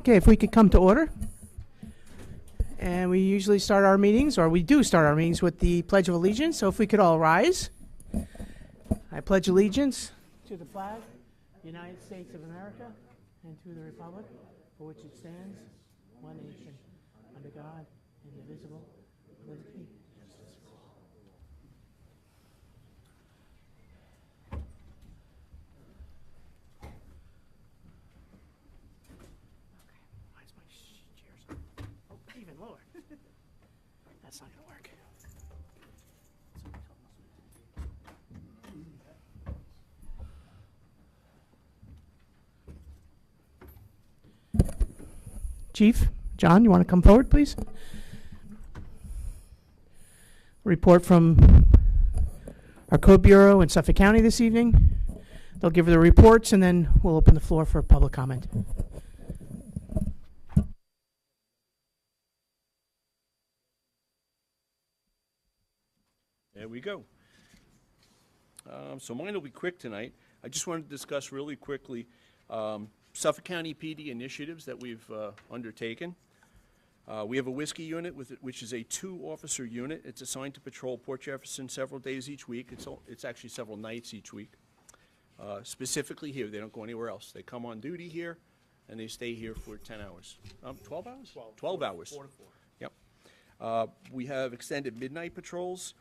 Okay, if we could come to order. And we usually start our meetings, or we do start our meetings with the Pledge of Allegiance. So if we could all rise. I pledge allegiance to the flag, United States of America, and to the republic for which it stands, one nation, under God, indivisible, with liberty and justice for all. Why is my chair so... Oh, even lower. That's not going to work. Chief, John, you want to come forward, please? Report from our Code Bureau in Suffolk County this evening. They'll give the reports, and then we'll open the floor for public comment. There we go. So mine will be quick tonight. I just wanted to discuss really quickly Suffolk County PD initiatives that we've undertaken. We have a whiskey unit, which is a 2-officer unit. It's assigned to patrol Port Jefferson several days each week. It's actually several nights each week. Specifically here, they don't go anywhere else. They come on duty here, and they stay here for 10 hours. 12 hours? 12 hours. 4 to 4. Yep. We have extended midnight patrols.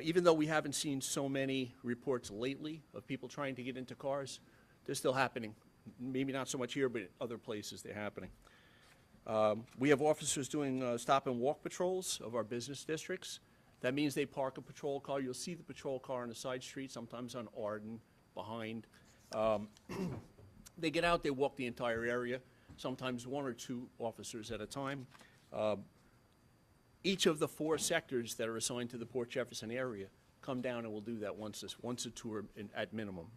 Even though we haven't seen so many reports lately of people trying to get into cars, they're still happening. Maybe not so much here, but other places they're happening. We have officers doing stop and walk patrols of our business districts. That means they park a patrol car. You'll see the patrol car on the side street, sometimes on Arden, behind. They get out, they walk the entire area, sometimes 1 or 2 officers at a time. Each of the 4 sectors that are assigned to the Port Jefferson area come down and will do that once a tour at minimum.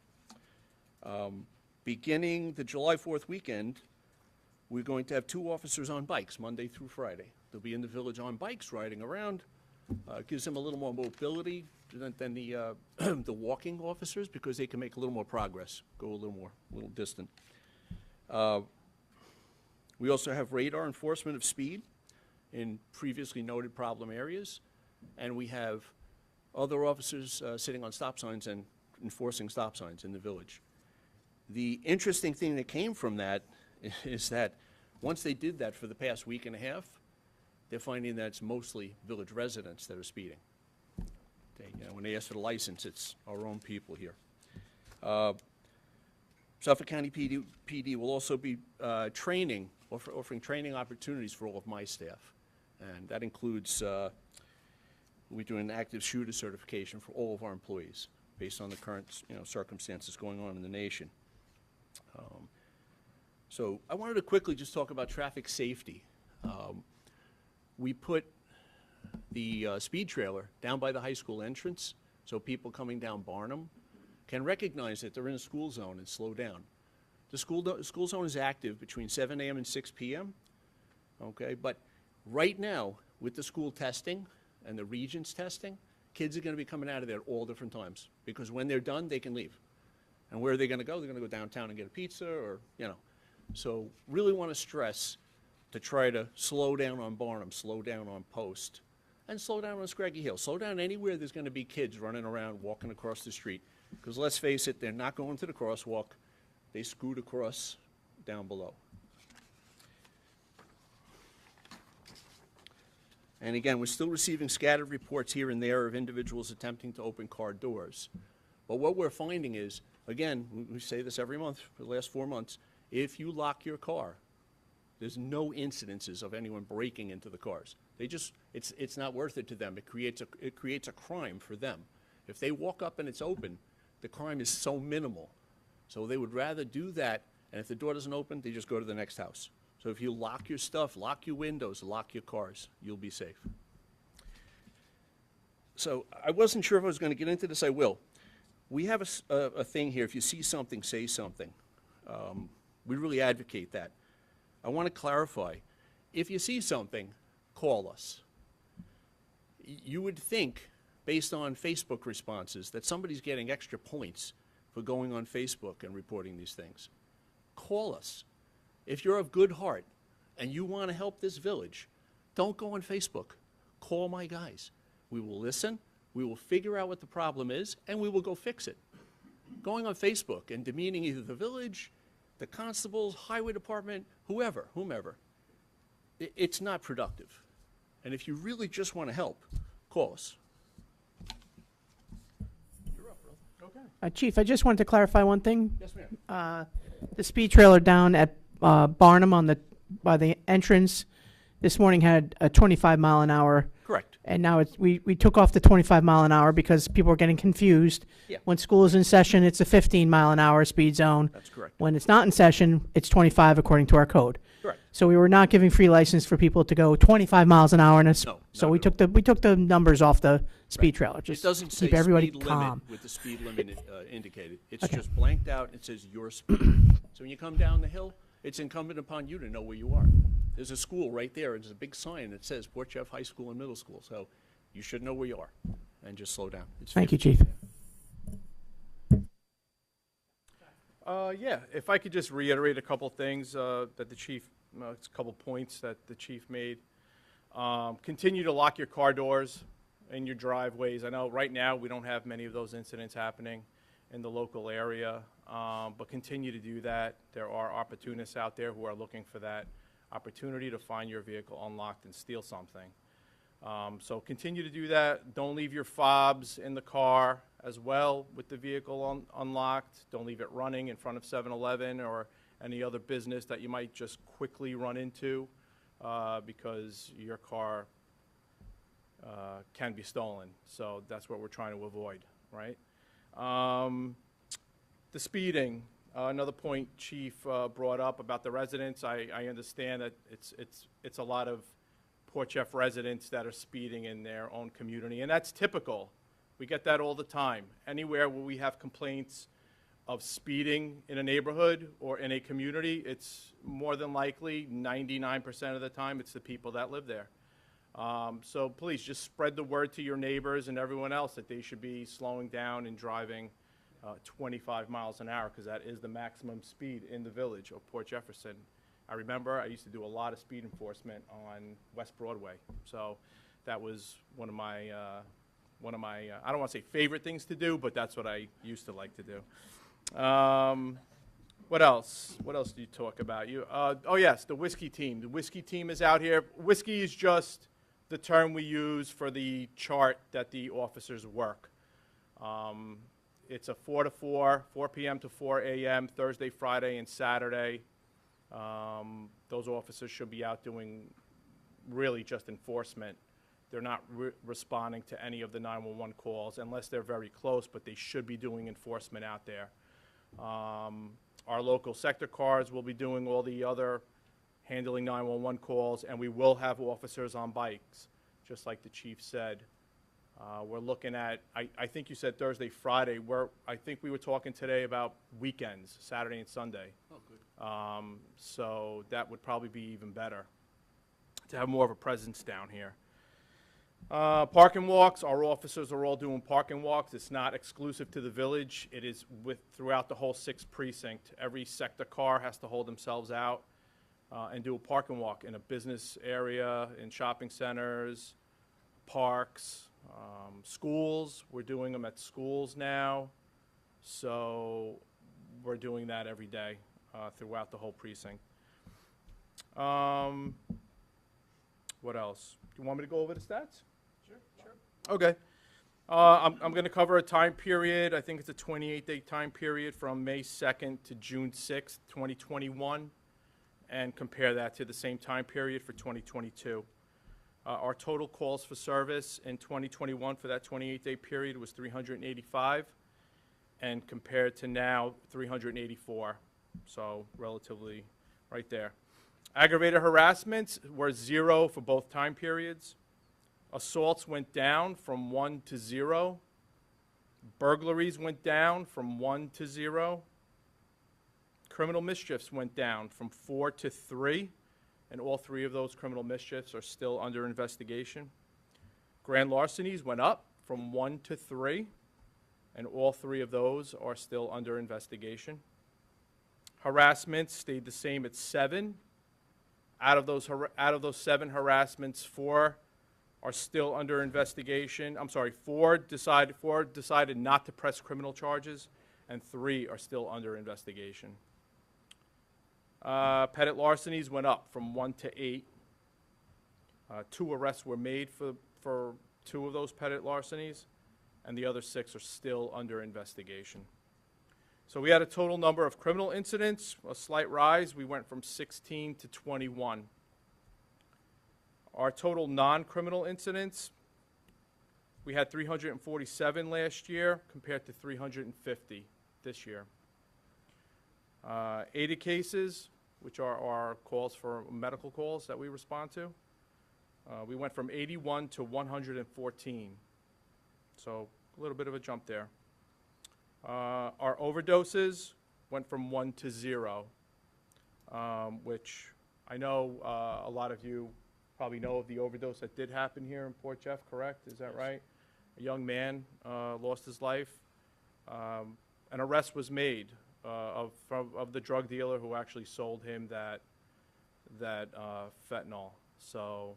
Beginning the July 4th weekend, we're going to have 2 officers on bikes, Monday through Friday. They'll be in the village on bikes, riding around. Gives them a little more mobility than the the walking officers, because they can make a little more progress, go a little distant. We also have radar enforcement of speed in previously noted problem areas, and we have other officers sitting on stop signs and enforcing stop signs in the village. The interesting thing that came from that is that once they did that for the past week and a half, they're finding that it's mostly village residents that are speeding. When they ask for the license, it's our own people here. Suffolk County PD will also be offering training opportunities for all of my staff. And that includes, we're doing an active shooter certification for all of our employees based on the current circumstances going on in the nation. So I wanted to quickly just talk about traffic safety. We put the speed trailer down by the high school entrance so people coming down Barnum can recognize that they're in a school zone and slow down. The school zone is active between 7 a.m. and 6 p.m., okay? But right now, with the school testing and the Regents testing, kids are going to be coming out of there at all different times, because when they're done, they can leave. And where are they going to go? They're going to go downtown and get a pizza, or, So really want to stress to try to slow down on Barnum, slow down on Post, and slow down on Scraggy Hill. Slow down anywhere there's going to be kids running around, walking across the street. Because let's face it, they're not going to the crosswalk. They scoot across down below. And again, we're still receiving scattered reports here and there of individuals attempting to open car doors. But what we're finding is, again, we say this every month for the last 4 months, if you lock your car, there's no incidences of anyone breaking into the cars. It's not worth it to them. It creates a crime for them. If they walk up and it's open, the crime is so minimal. So they would rather do that, and if the door doesn't open, they just go to the next house. So if you lock your stuff, lock your windows, lock your cars, you'll be safe. So I wasn't sure if I was going to get into this. I will. We have a thing here. If you see something, say something. We really advocate that. I want to clarify. If you see something, call us. You would think, based on Facebook responses, that somebody's getting extra points for going on Facebook and reporting these things. Call us. If you're of good heart and you want to help this village, don't go on Facebook. Call my guys. We will listen, we will figure out what the problem is, and we will go fix it. Going on Facebook and demeaning either the village, the constables, highway department, whomever, it's not productive. And if you really just want to help, call us. You're up, brother. Okay. Chief, I just wanted to clarify one thing. Yes, ma'am. The speed trailer down at Barnum by the entrance this morning had a 25 mile an hour. Correct. And now we took off the 25 mile an hour because people were getting confused. Yeah. When school is in session, it's a 15 mile an hour speed zone. That's correct. When it's not in session, it's 25 according to our code. Correct. So we were not giving free license for people to go 25 miles an hour in a No, so not we at took the numbers off the speed trailer. It Just doesn't to say keep everybody speed calm. limit with the speed limit indicated. It's Okay. just blanked out. It says your speed. So when you come down the hill, it's incumbent upon you to know where you are. There's a school right there. There's a big sign that says Port Jeff High School and Middle School. So you should know where you are and just slow down. It's Thank you, 50. Chief. Yeah, if I could just reiterate a couple things that the chief, it's a couple points that the chief made. Continue to lock your car doors in your driveways. I know right now we don't have many of those incidents happening in the local area, but continue to do that. There are opportunists out there who are looking for that opportunity to find your vehicle unlocked and steal something. So continue to do that. Don't leave your fobs in the car as well with the vehicle unlocked. Don't leave it running in front of 7-Eleven or any other business that you might just quickly run into because your car can be stolen. So that's what we're trying to avoid, right? The speeding, another point Chief brought up about the residents. I understand that it's a lot of Port Jeff residents that are speeding in their own community, and that's typical. We get that all the time. Anywhere where we have complaints of speeding in a neighborhood or in a community, it's more than likely, 99% of the time, it's the people that live there. So please just spread the word to your neighbors and everyone else that they should be slowing down and driving 25 miles an hour, because that is the maximum speed in the village of Port Jefferson. I remember I used to do a lot of speed enforcement on West Broadway. So that was one of my I don't want to say favorite things to do, but that's what I used to like to do. What else? What else do you talk about? Oh yes, the whiskey team. The whiskey team is out here. Whiskey is just the term we use for the chart that the officers work. It's a 4 to 4, 4 p.m. to 4 a.m., Thursday, Friday, and Saturday. Those officers should be out doing really just enforcement. They're not responding to any of the 911 calls unless they're very close, but they should be doing enforcement out there. Our local sector cars will be doing all the other handling 911 calls, and we will have officers on bikes, just like the chief said. We're looking at, I think you said Thursday, Friday. I think we were talking today about weekends, Saturday and Sunday. Oh, good. So that would probably be even better to have more of a presence down here. Parking walks, our officers are all doing parking walks. It's not exclusive to the village. It is throughout the whole 6th precinct. Every sector car has to hold themselves out and do a parking walk in a business area, in shopping centers, parks, schools. We're doing them at schools now. So we're doing that every day throughout the whole precinct. What else? Do you want me to go over the stats? Sure. Okay. I'm going to cover a time period. I think it's a 28-day time period from May 2nd to June 6th, 2021, and compare that to the same time period for 2022. Our total calls for service in 2021 for that 28-day period was 385, and compared to now, 384. So relatively right there. Aggravated harassments were 0 for both time periods. Assaults went down from 1 to 0. Burglaries went down from 1 to 0. Criminal mischiefs went down from 4 to 3, and all 3 of those criminal mischiefs are still under investigation. Grand larcenies went up from 1 to 3, and all 3 of those are still under investigation. Harassments stayed the same at 7. Out of those 7 harassments, 4 are still under investigation. I'm sorry, 4 decided not to press criminal charges, and 3 are still under investigation. Pettit larcenies went up from 1 to 8. 2 arrests were made for 2 of those pettit larcenies, and the other 6 are still under investigation. So we had a total number of criminal incidents, a slight rise. We went from 16 to 21. Our total non-criminal incidents, we had 347 last year compared to 350 this year. 80 cases, which are our calls for medical calls that we respond to, we went from 81 to 114. So a little bit of a jump there. Our overdoses went from 1 to 0, which I know a lot of you probably know of the overdose that did happen here in Port Jeff, correct? Is that right? A young man lost his life. An arrest was made of the drug dealer who actually sold him that fentanyl. So,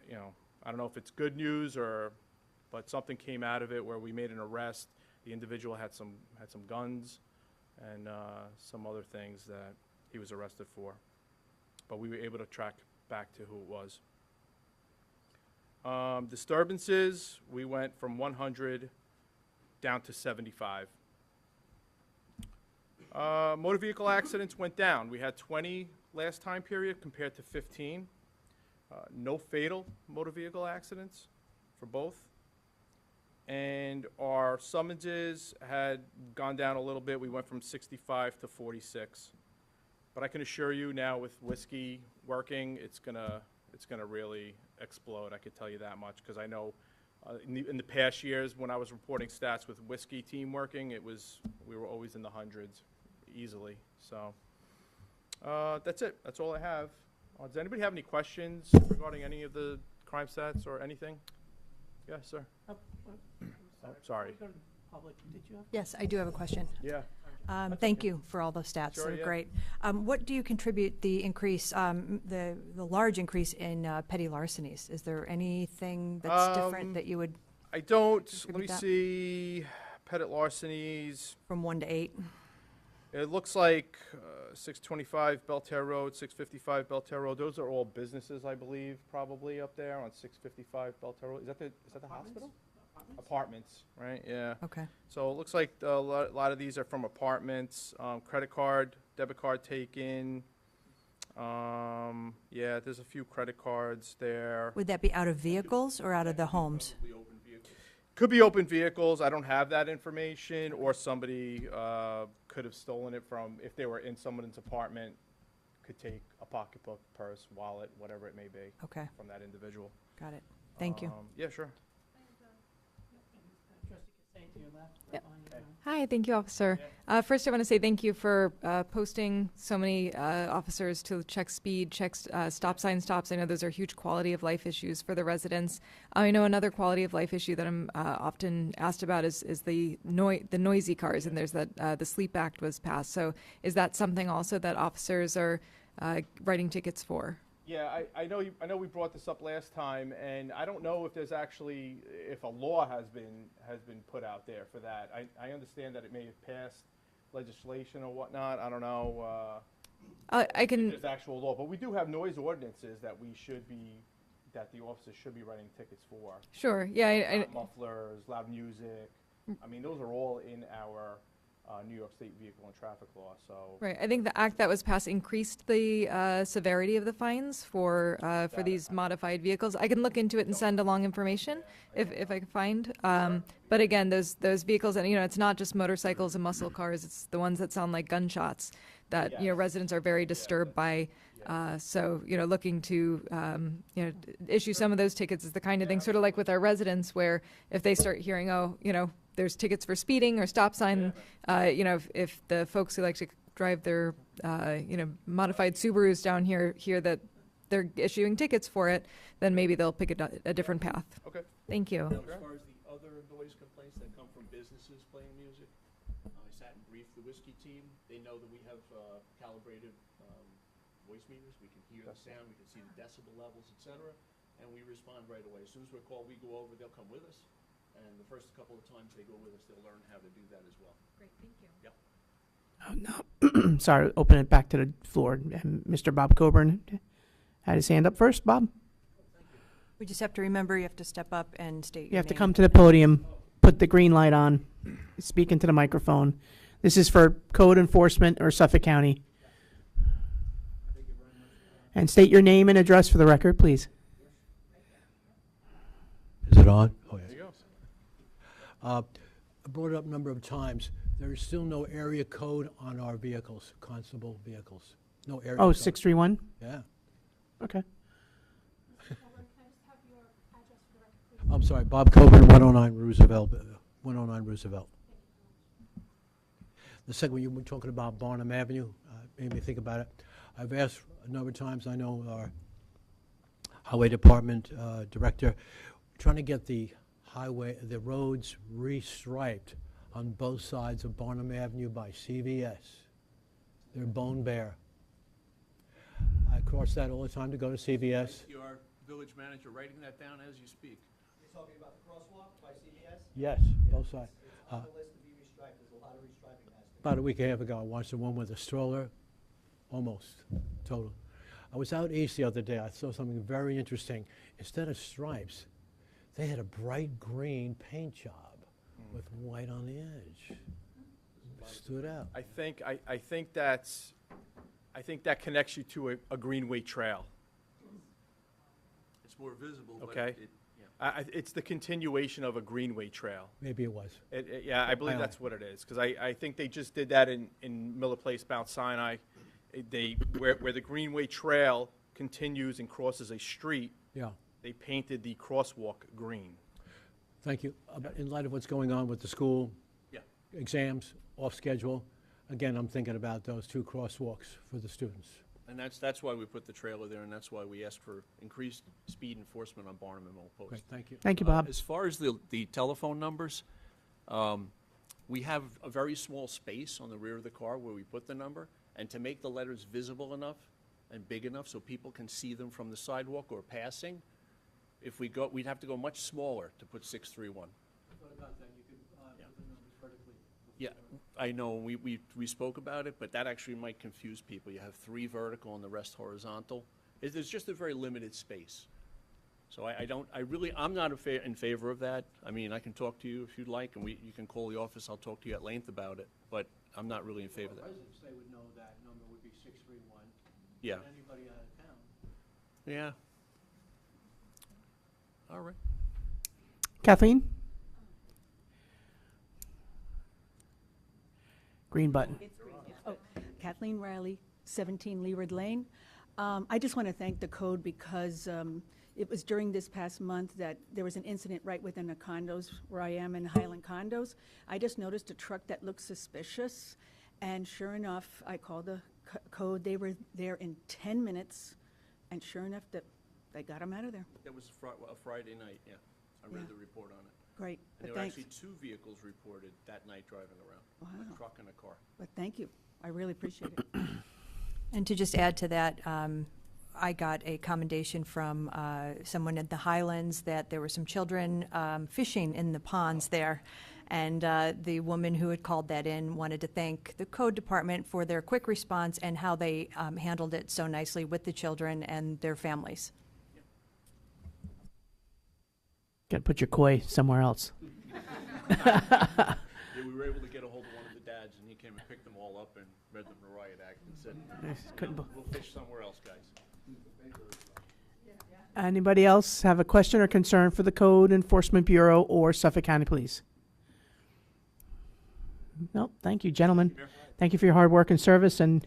you know, I don't know if it's good news but something came out of it where we made an arrest. The individual had some guns and some other things that he was arrested for, but we were able to track back to who it was. Disturbances, we went from 100 down to 75. Motor vehicle accidents went down. We had 20 last time period compared to 15. No fatal motor vehicle accidents for both. And our summonses had gone down a little bit. We went from 65 to 46. But I can assure you now with whiskey working, it's gonna really explode. I could tell you that much because I know in the past years when I was reporting stats with whiskey team working, we were always in the hundreds easily. So that's it. That's all I have. Does anybody have any questions regarding any of the crime stats or anything? Yes, sir. Sorry. Did you have? Yes, I do have a question. Yeah. Thank you for all those stats. Sure, They're yeah. great. What do you contribute the increase, the large increase in petty larcenies? Is there anything that's different that you would I don't. Let Contribute me that? see. Pettit larcenies. from 1 to 8? It looks like 625 Belterre Road, 655 Belterre Road. Those are all businesses, I believe, probably up there on 655 Belterre Road. Is that the hospital? Apartments, right? Yeah. Okay. So it looks like a lot of these are from apartments. Credit card, debit card taken. Yeah, there's a few credit cards there. Would that be out of vehicles or out of the homes? Probably open vehicles. Could be open vehicles. I don't have that information. Or somebody could have stolen it from, if they were in someone's apartment, could take a pocketbook, purse, wallet, whatever it may be, Okay, from that individual. got it. Thank you. Yeah, sure. Yep. Hi, thank you, officer. First, I want to say thank you for posting so many officers to check speed, check stop sign stops. I know those are huge quality of life issues for the residents. I know another quality of life issue that I'm often asked about is the noisy cars, and there's that the Sleep Act was passed. So is that something also that officers are writing tickets for? Yeah, I know we brought this up last time, and I don't know if there's actually, if a law has been put out there for that. I understand that it may have passed legislation or whatnot. I don't know I can. if there's actual law, but we do have noise ordinances that the officers should be writing tickets for. Sure. Yeah. Mufflers, loud music. I mean, those are all in our New York State Vehicle and Traffic Law. So Right. I think the act that was passed increased the severity of the fines for these modified vehicles. I can look into it and send along information if I can find. But again, those vehicles, and it's not just motorcycles and muscle cars. It's the ones that sound like gunshots that residents are very disturbed by. So looking to issue some of those tickets is the kind of thing, sort of like with our residents, where if they start hearing, there's tickets for speeding or stop sign, if the folks who like to drive their modified Subarus down here hear that they're issuing tickets for it, then maybe they'll pick a different path. okay. Thank you. Now, as far as the other noise complaints that come from businesses playing music, I sat and briefed the whiskey team. They know that we have calibrated voice meters. We can hear the sound, we can see the decibel levels, et cetera, and we respond right away. As soon as we're called, we go over, they'll come with us, and the first couple of times they go with us, they'll learn how to do that as well. Great, thank you. Yep. Oh, no. Sorry, open it back to the floor. And Mr. Bob Coburn had his hand up first. Bob? We just have to remember you have to step up and state your You have to name. come to the podium, put the green light on, speak into the microphone. This is for code enforcement or Suffolk County. And state your name and address for the record, please. Is it on? Oh, There yes. you go. I brought it up a number of times. There is still no area code on our vehicles, constable vehicles. No area Oh, code. 631? Yeah. Okay. I'm sorry, Bob Coburn, 109 Roosevelt, 109 Roosevelt. The second one, you were talking about Barnum Avenue, made me think about it. I've asked a number of times, I know our Highway Department Director, trying to get the roads restriped on both sides of Barnum Avenue by CVS. They're bone bare. I cross that all the time to go to CVS. Your village manager writing that down as you speak. You're talking about the crosswalk by CVS? Yes, both sides. It's on the list to be restriped. There's a lot of restriping has to be. About a week and a half ago, I watched the one with a stroller, almost total. I was out east the other day. I saw something very interesting. Instead of stripes, they had a bright green paint job with white on the edge. Stood out. I think that connects you to a greenway trail. It's more visible, but Okay. yeah. It's the continuation of a greenway trail. Maybe it was. Yeah, I believe Aye. that's what it is, because I think they just did that in Miller Place, Mount Sinai. Where the greenway trail continues and crosses a street, Yeah. they painted the crosswalk green. Thank you. In light of what's going on with the school, Yeah. exams, off schedule, again, I'm thinking about those two crosswalks for the students. And that's why we put the trailer there, and that's why we asked for increased speed enforcement on Barnum and Old Post. Great, thank you. Thank you, Bob. As far as the telephone numbers, we have a very small space on the rear of the car where we put the number, and to make the letters visible enough and big enough so people can see them from the sidewalk or passing, if we go, we'd have to go much smaller to put 631. What about that? You could put the numbers vertically. Yeah, I know, we spoke about it, but that actually might confuse people. You have 3 vertical and the rest horizontal. There's just a very limited space. So I'm not in favor of that. I mean, I can talk to you if you'd like, and you can call the office, I'll talk to you at length about it, but I'm not really in favor of that. Residents, they would know that number would be 631. Yeah, Anybody out of town. yeah. All right. Kathleen? Green button. Oh, Kathleen Riley, 17 Leeward Lane. I just want to thank the code because it was during this past month that there was an incident right within the condos where I am in Highland Condos. I just noticed a truck that looked suspicious, and sure enough, I called the code. They were there in 10 minutes, and sure enough, they got them out of there. That was a Friday night, yeah. I read Yeah. the report on it. Great, And there but were thanks. actually 2 vehicles reported that night driving around. Wow. A truck and a car. But thank you. I really appreciate it. And to just add to that, I got a commendation from someone at the Highlands that there were some children fishing in the ponds there. And the woman who had called that in wanted to thank the code department for their quick response and how they handled it so nicely with the children and their families. Got to put your koi somewhere else. Yeah, we were able to get a hold of one of the dads, and he came and picked them all up and read them the riot act and said, Couldn't be- we'll fish somewhere else, guys. Anybody else have a question or concern for the Code Enforcement Bureau or Suffolk County Police? No, thank you, gentlemen. Thank you for your hard work and service, and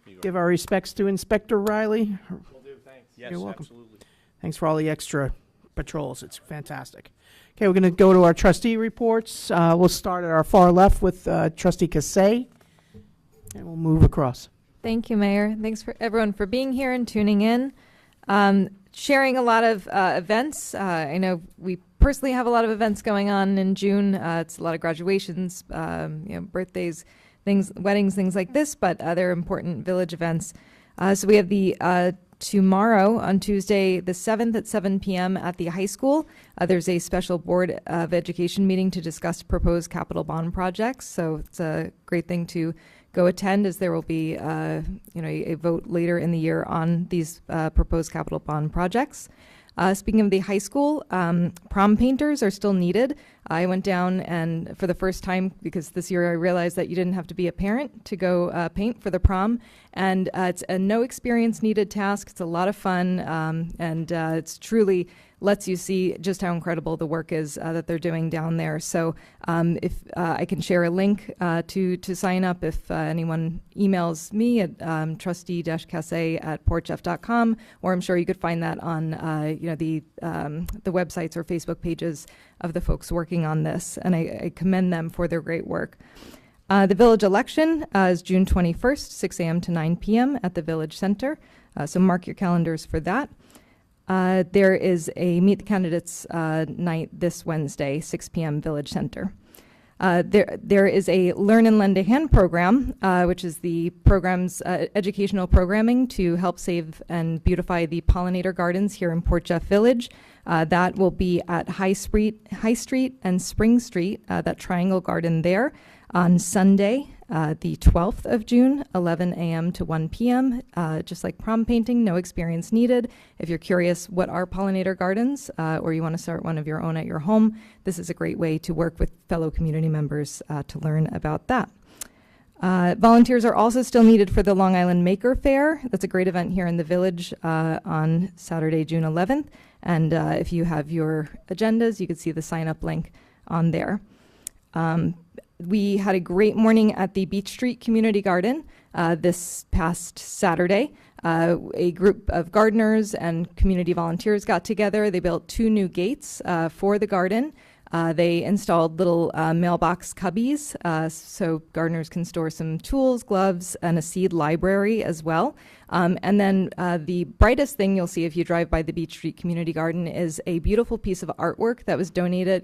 Here you go. give our respects to Inspector Riley. Will do, thanks. Yes, You're welcome. absolutely. Thanks for all the extra patrols. It's fantastic. Okay, we're going to go to our trustee reports. We'll start at our far left with Trustee Cassay, and we'll move across. Thank you, Mayor. Thanks for everyone for being here and tuning in. Sharing a lot of events. I know we personally have a lot of events going on in June. It's a lot of graduations, birthdays, things, weddings, things like this, but other important village events. So we have the tomorrow on Tuesday the 7th at 7 p.m. at the high school. There's a special Board of Education meeting to discuss proposed capital bond projects. So it's a great thing to go attend, as there will be a vote later in the year on these proposed capital bond projects. Speaking of the high school, prom painters are still needed. I went down and for the first time, because this year I realized that you didn't have to be a parent to go paint for the prom. And it's a no experience needed task. It's a lot of fun. And it's truly lets you see just how incredible the work is that they're doing down there. So if I can share a link to sign up if anyone emails me at trustee-casse@portchef.com, or I'm sure you could find that on the websites or Facebook pages of the folks working on this. And I commend them for their great work. The village election is June 21st, 6 a.m. to 9 p.m. at the Village Center. So mark your calendars for that. There is a Meet the Candidates night this Wednesday, 6 p.m. Village Center. There is a Learn and Lend a Hand program, which is the program's educational programming to help save and beautify the pollinator gardens here in Port Jeff Village. That will be at High Street and Spring Street, that triangle garden there, on Sunday, the 12th of June, 11 a.m. to 1 p.m. Just like prom painting, no experience needed. If you're curious what are pollinator gardens, or you want to start one of your own at your home, this is a great way to work with fellow community members to learn about that. Volunteers are also still needed for the Long Island Maker Faire. That's a great event here in the village on Saturday, June 11th. And if you have your agendas, you can see the sign-up link on there. We had a great morning at the Beach Street Community Garden this past Saturday. A group of gardeners and community volunteers got together. They built 2 new gates for the garden. They installed little mailbox cubbies so gardeners can store some tools, gloves, and a seed library as well. And then the brightest thing you'll see if you drive by the Beach Street Community Garden is a beautiful piece of artwork that was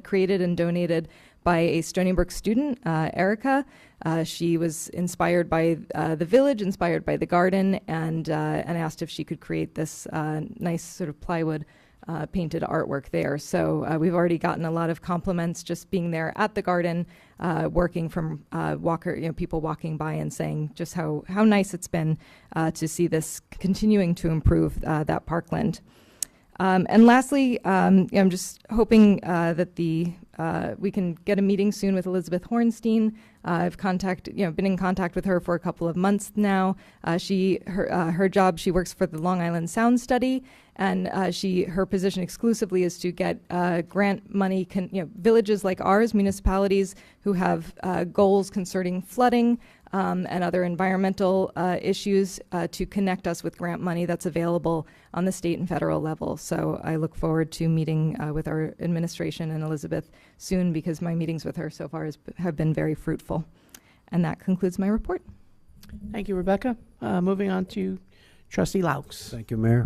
created and donated by a Stony Brook student, Erica. She was inspired by the village, inspired by the garden, and asked if she could create this nice sort of plywood painted artwork there. So we've already gotten a lot of compliments just being there at the garden, working from people walking by and saying just how nice it's been to see this continuing to improve that parkland. And lastly, I'm just hoping that we can get a meeting soon with Elizabeth Hornstein. I've been in contact with her for a couple of months now. Her job, she works for the Long Island Sound Study, and her position exclusively is to get grant money. Villages like ours, municipalities who have goals concerning flooding and other environmental issues, to connect us with grant money that's available on the state and federal level. So I look forward to meeting with our administration and Elizabeth soon, because my meetings with her so far have been very fruitful. And that concludes my report. Thank you, Rebecca. Moving on to Trustee Laux. Thank you, Mayor.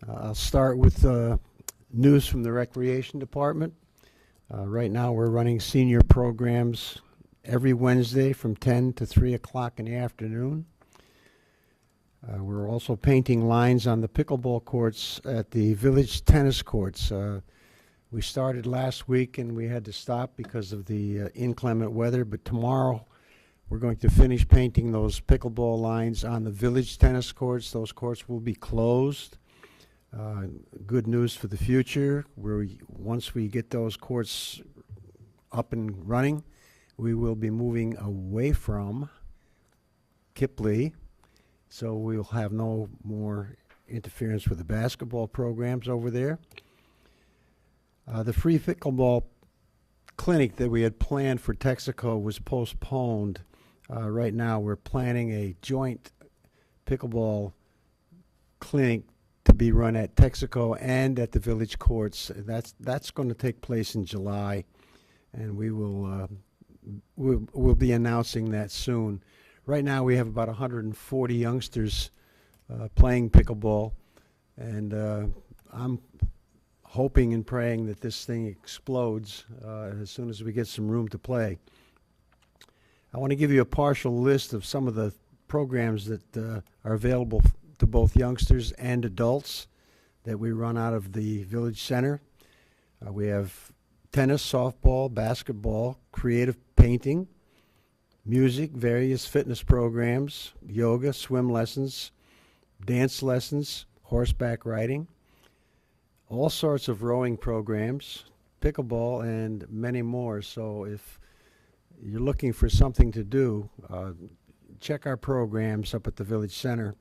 I'll start with news from the Recreation Department. Right now we're running senior programs every Wednesday from 10 to 3 o'clock in the afternoon. We're also painting lines on the pickleball courts at the village tennis courts. We started last week and we had to stop because of the inclement weather, but tomorrow we're going to finish painting those pickleball lines on the village tennis courts. Those courts will be closed. Good news for the future. Once we get those courts up and running, we will be moving away from Kipley, so we'll have no more interference with the basketball programs over there. The free pickleball clinic that we had planned for Texaco was postponed. Right now we're planning a joint pickleball clinic to be run at Texaco and at the village courts. That's going to take place in July, and we'll be announcing that soon. Right now we have about 140 youngsters playing pickleball, and I'm hoping and praying that this thing explodes as soon as we get some room to play. I want to give you a partial list of some of the programs that are available to both youngsters and adults that we run out of the Village Center. We have tennis, softball, basketball, creative painting, music, various fitness programs, yoga, swim lessons, dance lessons, horseback riding, all sorts of rowing programs, pickleball, and many more. So if you're looking for something to do, check our programs up at the Village Center.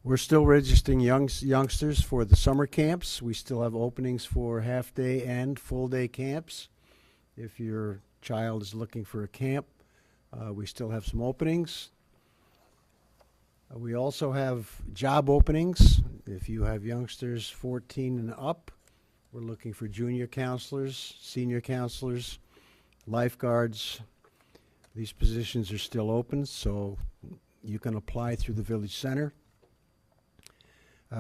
We're still registering youngsters for the summer camps. We still have openings for half-day and full-day camps. If your child is looking for a camp, we still have some openings. We also have job openings. If you have youngsters 14 and up, we're looking for junior counselors, senior counselors, lifeguards. These positions are still open, so you can apply through the Village Center.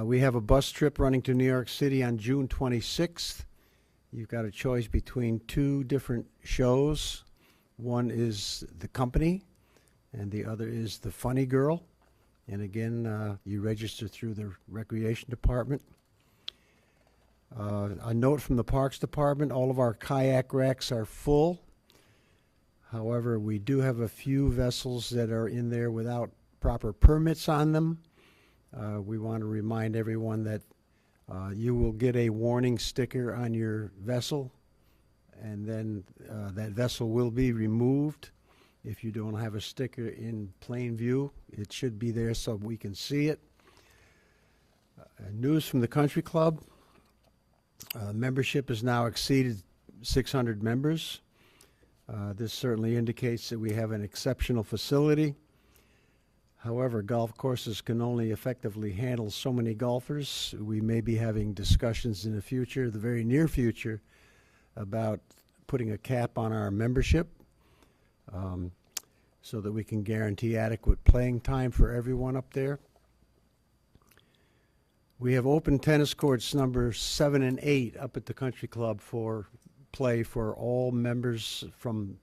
We have a bus trip running to New York City on June 26th. You've got a choice between two different shows. One is The Company, and the other is The Funny Girl. And again, you register through the Recreation Department. A note from the Parks Department, all of our kayak racks are full. However, we do have a few vessels that are in there without proper permits on them. We want to remind everyone that you will get a warning sticker on your vessel, and then that vessel will be removed. If you don't have a sticker in plain view, it should be there so we can see it. News from the Country Club. Membership has now exceeded 600 members. This certainly indicates that we have an exceptional facility. However, golf courses can only effectively handle so many golfers. We may be having discussions in the future, the very near future, about putting a cap on our membership so that we can guarantee adequate playing time for everyone up there. We have open tennis courts number 7 and 8 up at the Country Club for play for all members from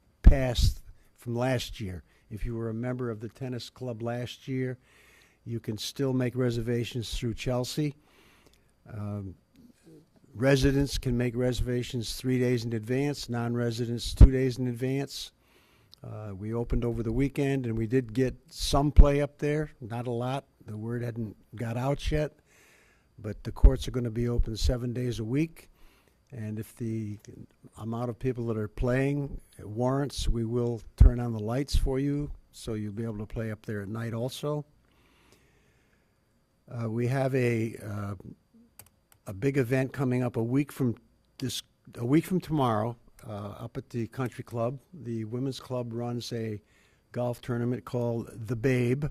last year. If you were a member of the tennis club last year, you can still make reservations through Chelsea. Residents can make reservations 3 days in advance, non-residents 2 days in advance. We opened over the weekend, and we did get some play up there, not a lot. The word hadn't got out yet, but the courts are going to be open 7 days a week. And if the amount of people that are playing warrants, we will turn on the lights for you, so you'll be able to play up there at night also. We have a big event coming up a week from tomorrow up at the Country Club. The Women's Club runs a golf tournament called The Babe.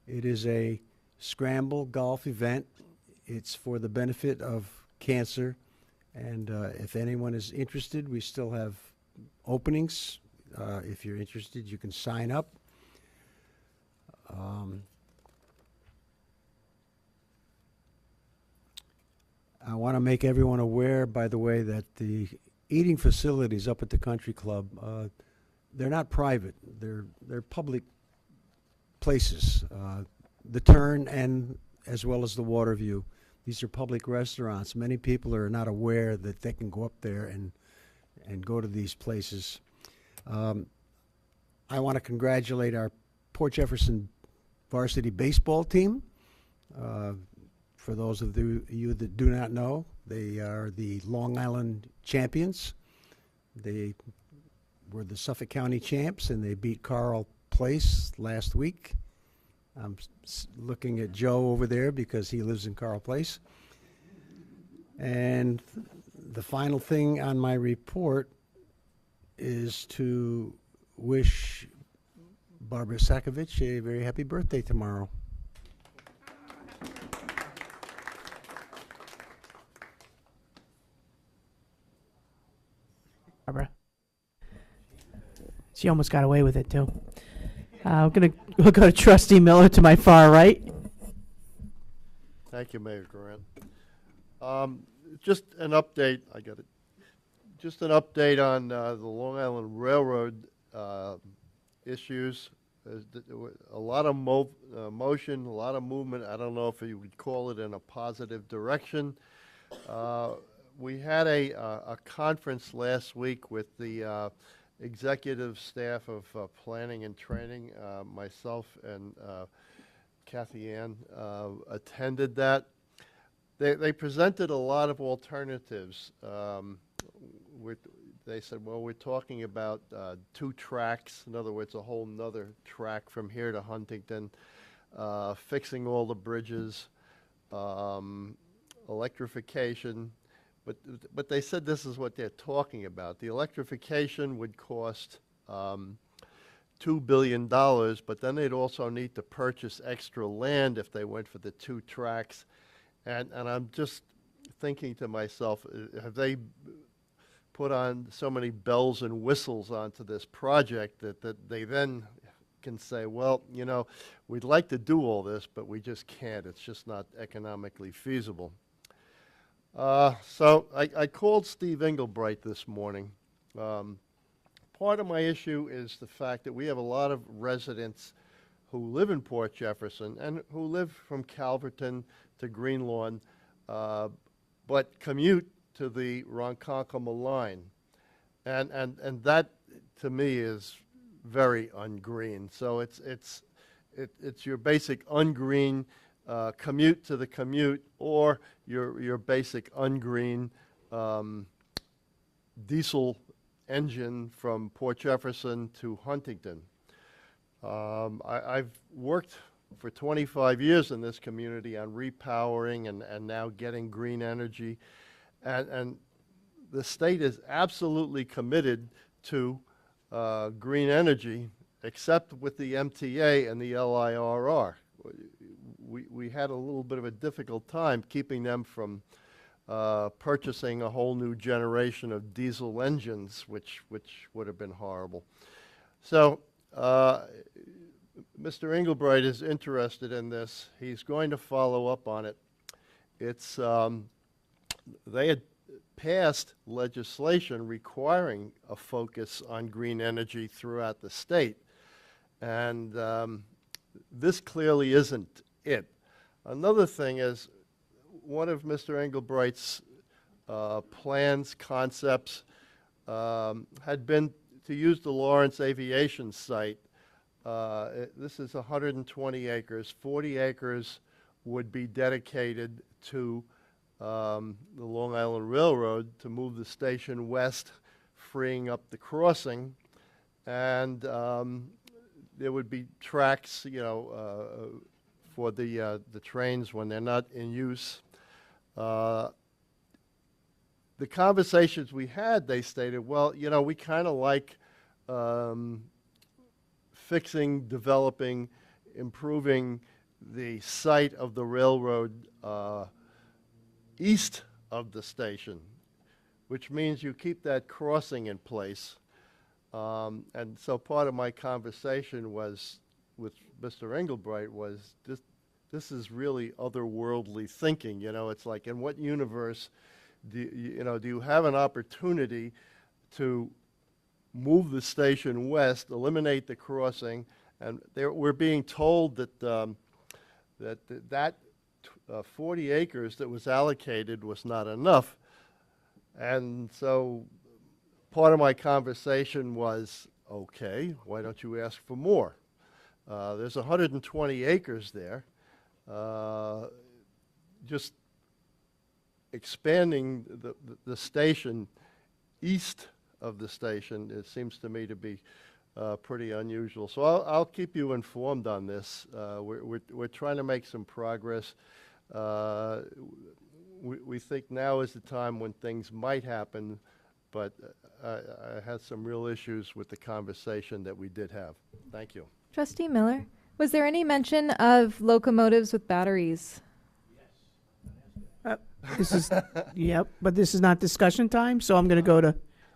It is a scramble golf event. It's for the benefit of cancer. And if anyone is interested, we still have openings. If you're interested, you can sign up. I want to make everyone aware, by the way, that the eating facilities up at the Country Club, they're not private. They're public places. The Turn and as well as the Waterview. These are public restaurants. Many people are not aware that they can go up there and go to these places. I want to congratulate our Port Jefferson varsity baseball team. For those of you that do not know, they are the Long Island champions. They were the Suffolk County champs, and they beat Carl Place last week. I'm looking at Joe over there because he lives in Carl Place. And the final thing on my report is to wish Barbara Sakovich a very happy birthday tomorrow. Barbara. She almost got away with it, too. We'll go to Trustee Miller to my far right. Thank you, Mayor Grant. just an update, I got it. Just an update on the Long Island Railroad issues. There was a lot of motion, a lot of movement. I don't know if you would call it in a positive direction. We had a conference last week with the executive staff of planning and training. Myself and Kathy Ann attended that. They presented a lot of alternatives. They said, well, we're talking about 2 tracks. In other words, a whole nother track from here to Huntington, fixing all the bridges, electrification. But they said this is what they're talking about. The electrification would cost $2 billion, but then they'd also need to purchase extra land if they went for the 2 tracks. And I'm just thinking to myself, have they put on so many bells and whistles onto this project that they then can say, well, you know, we'd like to do all this, but we just can't. It's just not economically feasible. So I called Steve Englebright this morning. Part of my issue is the fact that we have a lot of residents who live in Port Jefferson and who live from Calverton to Greenlawn, but commute to the Ronkonkoma line. And that, to me, is very ungreen. So it's your basic ungreen commute to the commute, or your basic ungreen diesel engine from Port Jefferson to Huntington. I've worked for 25 years in this community on repowering and now getting green energy. And the state is absolutely committed to green energy, except with the MTA and the LIRR. We had a little bit of a difficult time keeping them from purchasing a whole new generation of diesel engines, which would have been horrible. So Mr. Englebright is interested in this. He's going to follow up on it. It's they had passed legislation requiring a focus on green energy throughout the state, and this clearly isn't it. Another thing is, one of Mr. Englebright's plans, concepts, had been to use the Lawrence Aviation Site. This is 120 acres. 40 acres would be dedicated to the Long Island Railroad to move the station west, freeing up the crossing. And there would be tracks, you know, for the trains when they're not in use. The conversations we had, they stated, well, you know, we kind of like fixing, developing, improving the site of the railroad east of the station, which means you keep that crossing in place. And so part of my conversation was with Mr. Englebright was this is really otherworldly thinking. You know, it's like, in what universe do you have an opportunity to move the station west, eliminate the crossing, and we're being told that that 40 acres that was allocated was not enough. And so part of my conversation was, okay, why don't you ask for more? There's 120 acres there. Just expanding the station east of the station, it seems to me to be pretty unusual. So I'll keep you informed on this. We're trying to make some progress. We think now is the time when things might happen, but I had some real issues with the conversation that we did have. Thank you. Trustee Miller, was there any mention of locomotives with batteries? This is, yep, but this is not discussion time, so I'm going to go to.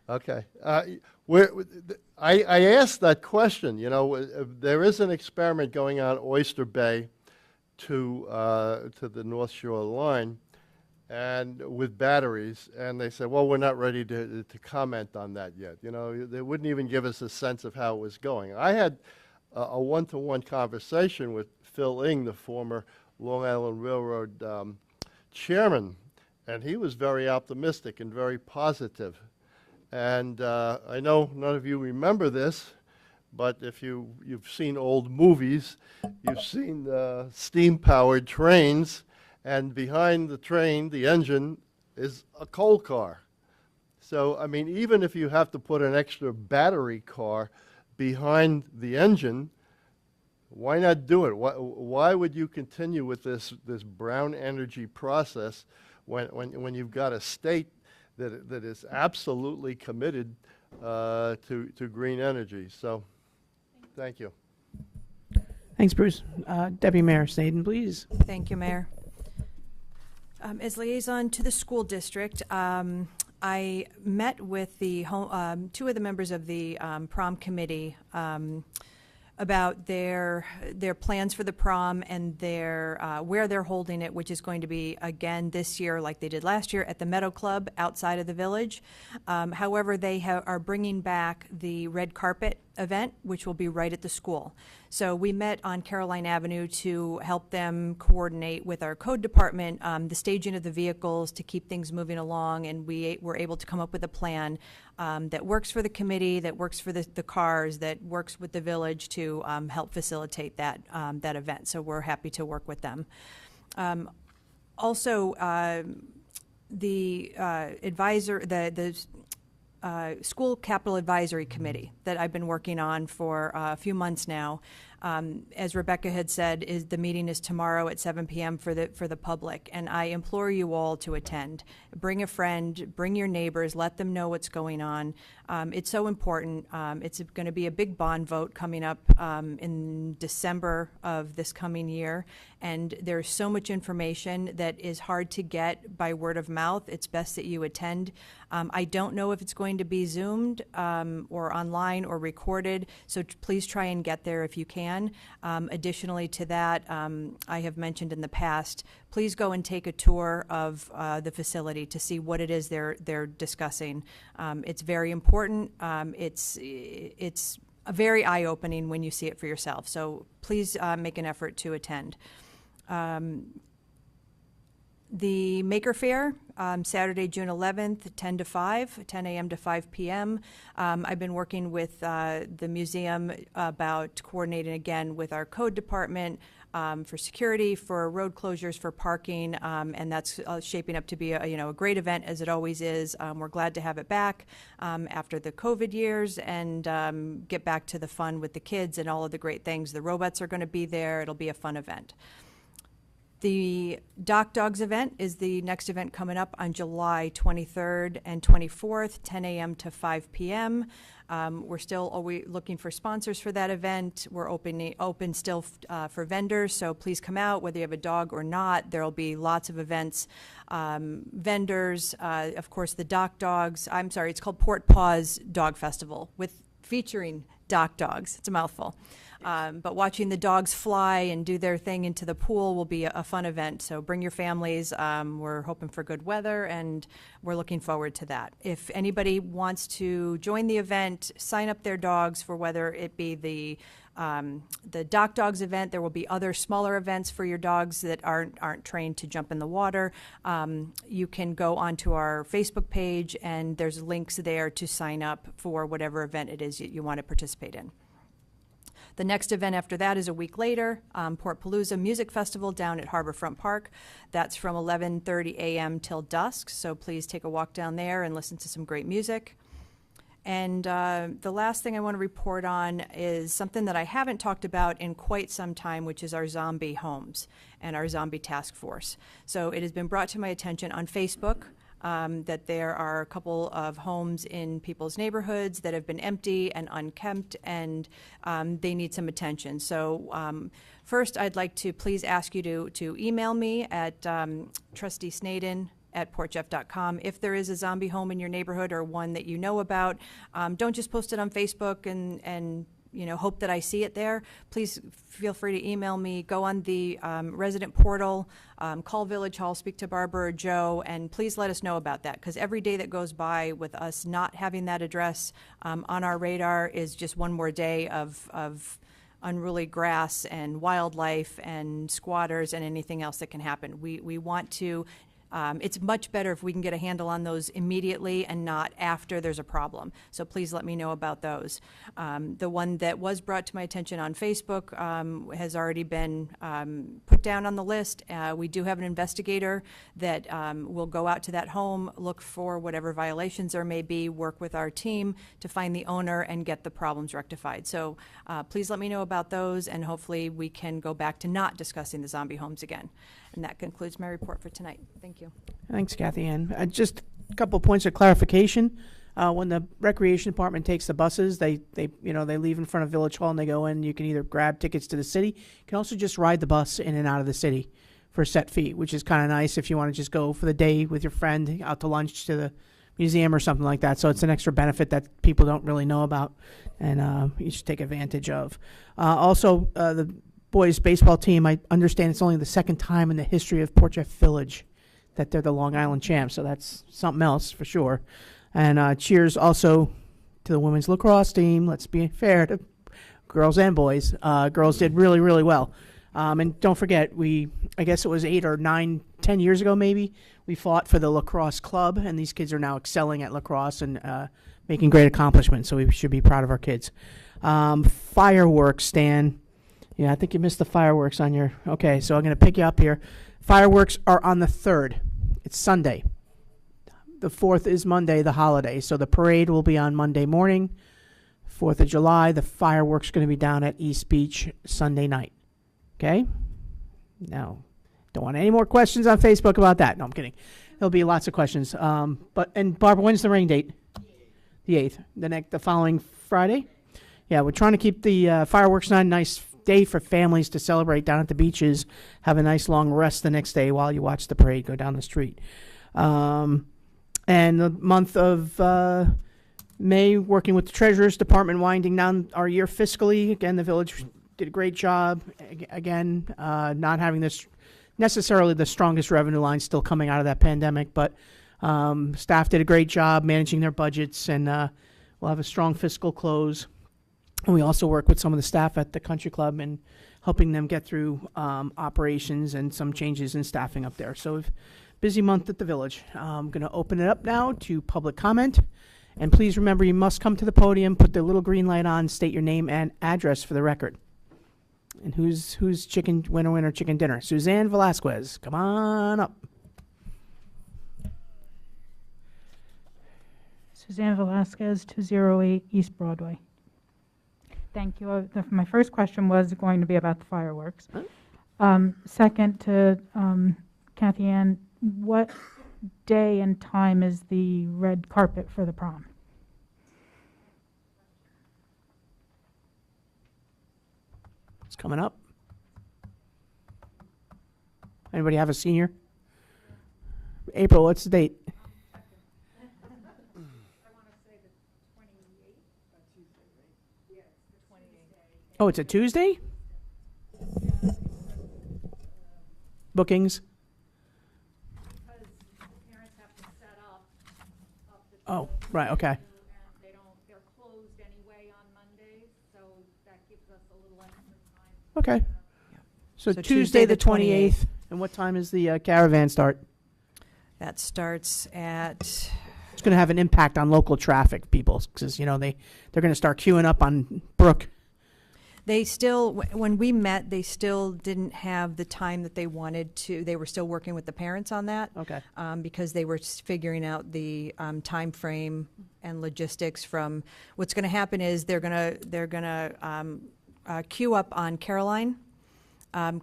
Okay. I asked that question. You know, there is an experiment going on Oyster Bay to the North Shore line, and with batteries, and they said, well, we're not ready to comment on that yet. You know, they wouldn't even give us a sense of how it was going. I had a one-to-one conversation with Phil Ing, the former Long Island Railroad chairman, and he was very optimistic and very positive. And I know none of you remember this, but if you've seen old movies, you've seen steam-powered trains, and behind the train, the engine, is a coal car. So, I mean, even if you have to put an extra battery car behind the engine, why not do it? Why would you continue with this brown energy process when you've got a state that is absolutely committed to green energy? So, thank you. Thanks, Bruce. Deputy Mayor Snaden, please. Thank you, Mayor. As liaison to the school district, I met with the two of the members of the prom committee about their plans for the prom and their where they're holding it, which is going to be again this year, like they did last year, at the Meadow Club outside of the village. However, they are bringing back the red carpet event, which will be right at the school. So we met on Caroline Avenue to help them coordinate with our code department the staging of the vehicles to keep things moving along, and we were able to come up with a plan that works for the committee, that works for the cars, that works with the village to help facilitate that event. So we're happy to work with them. Also, the School Capital Advisory Committee that I've been working on for a few months now. As Rebecca had said, the meeting is tomorrow at 7 p.m. for the public, and I implore you all to attend. Bring a friend, bring your neighbors, let them know what's going on. It's so important. It's going to be a big bond vote coming up in December of this coming year, and there's so much information that is hard to get by word of mouth. It's best that you attend. I don't know if it's going to be Zoomed or online or recorded, so please try and get there if you can. Additionally to that, I have mentioned in the past, please go and take a tour of the facility to see what it is they're discussing. It's very important. It's very eye-opening when you see it for yourself. So please make an effort to attend. The Maker Faire, Saturday, June 11th, 10 a.m. to 5 p.m. I've been working with the museum about coordinating again with our code department for security, for road closures, for parking, and that's shaping up to be a great event, as it always is. We're glad to have it back after the COVID years and get back to the fun with the kids and all of the great things. The robots are going to be there. It'll be a fun event. The Dock Dogs event is the next event coming up on July 23rd and 24th, 10 a.m. to 5 p.m. We're still always looking for sponsors for that event. We're open still for vendors, so please come out, whether you have a dog or not. There'll be lots of events. Vendors, of course, the Dock Dogs. I'm sorry, it's called Port Paws Dog Festival featuring dock dogs. It's a mouthful. But watching the dogs fly and do their thing into the pool will be a fun event. So bring your families. We're hoping for good weather, and we're looking forward to that. If anybody wants to join the event, sign up their dogs for whether it be the Dock Dogs event. There will be other smaller events for your dogs that aren't trained to jump in the water. You can go onto our Facebook page, and there's links there to sign up for whatever event it is you want to participate in. The next event after that is a week later, Port Palooza Music Festival down at Harborfront Park. That's from 11:30 a.m. till dusk, so please take a walk down there and listen to some great music. And the last thing I want to report on is something that I haven't talked about in quite some time, which is our zombie homes and our zombie task force. So it has been brought to my attention on Facebook that there are a couple of homes in people's neighborhoods that have been empty and unkempt, and they need some attention. So first, I'd like to please ask you to email me at trusteesnaden@portjeff.com. If there is a zombie home in your neighborhood or one that you know about, don't just post it on Facebook and hope that I see it there, please feel free to email me. Go on the resident portal, call Village Hall, speak to Barbara or Joe, and please let us know about that, because every day that goes by with us not having that address on our radar is just one more day of unruly grass and wildlife and squatters and anything else that can happen. We want to. It's much better if we can get a handle on those immediately and not after there's a problem. So please let me know about those. The one that was brought to my attention on Facebook has already been put down on the list. We do have an investigator that will go out to that home, look for whatever violations there may be, work with our team to find the owner and get the problems rectified. So please let me know about those, and hopefully we can go back to not discussing the zombie homes again. And that concludes my report for tonight. Thank you. Thanks, Kathy Ann. Just a couple points of clarification. When the recreation department takes the buses, they leave in front of Village Hall and they go in. You can either grab tickets to the city. You can also just ride the bus in and out of the city for a set fee, which is kind of nice if you want to just go for the day with your friend out to lunch to the museum or something like that. So it's an extra benefit that people don't really know about, and you should take advantage of. Also, the boys baseball team, I understand it's only the second time in the history of Port Jeff Village that they're the Long Island champs, so that's something else for sure. And cheers also to the women's lacrosse team. Let's be fair to girls and boys. Girls did really, really well. And don't forget, I guess it was 8 or 9, 10 years ago maybe, we fought for the lacrosse club, and these kids are now excelling at lacrosse and making great accomplishments, so we should be proud of our kids. Fireworks, Stan. Yeah, I think you missed the fireworks on your... Okay, so I'm going to pick you up here. Fireworks are on the 3rd. It's Sunday. The 4th is Monday, the holiday. So the parade will be on Monday morning. 4th of July, the fireworks are going to be down at East Beach Sunday night. Okay? Now, don't want any more questions on Facebook about that. No, I'm kidding. There'll be lots of questions. And Barbara, when's the rain date? The 8th. The following Friday? Yeah, we're trying to keep the fireworks on. Nice day for families to celebrate down at the beaches. Have a nice long rest the next day while you watch the parade go down the street. And the month of May, working with the Treasurer's Department, winding down our year fiscally. Again, the village did a great job. Again, not having this necessarily the strongest revenue line still coming out of that pandemic, but staff did a great job managing their budgets, and we'll have a strong fiscal close. And we also work with some of the staff at the country club and helping them get through operations and some changes in staffing up there. So busy month at the village. I'm going to open it up now to public comment. And please remember, you must come to the podium, put the little green light on, state your name and address for the record. And who's winner chicken dinner? Suzanne Velasquez, come on up. Suzanne Velasquez, 208 East Broadway. Thank you. My first question was going to be about the fireworks. Second, to Kathy Ann, what day and time is the red carpet for the prom? It's coming up. Anybody have a senior? April, what's the date? Oh, it's a Tuesday? Bookings? Oh, right, okay. They're closed anyway on Mondays, so that gives us a little extra time. Okay. So So Tuesday the 28th. And what time is the caravan start? That starts at... It's going to have an impact on local traffic, people, because, they're going to start queuing up on Brook. They still, when we met, they still didn't have the time that they wanted to. They were still working with the parents on that. Okay. Because they were figuring out the time frame and logistics from, what's going to happen is they're going to queue up on Caroline.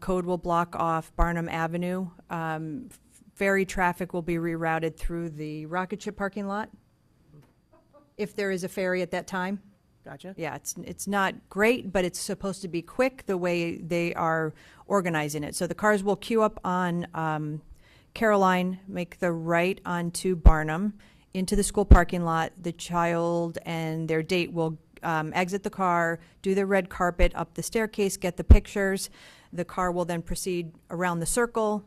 Code will block off Barnum Avenue. Ferry traffic will be rerouted through the rocket ship parking lot, if there is a ferry at that time. Gotcha. Yeah, it's not great, but it's supposed to be quick the way they are organizing it. So the cars will queue up on Caroline, make the right onto Barnum, into the school parking lot. The child and their date will exit the car, do the red carpet, up the staircase, get the pictures. The car will then proceed around the circle.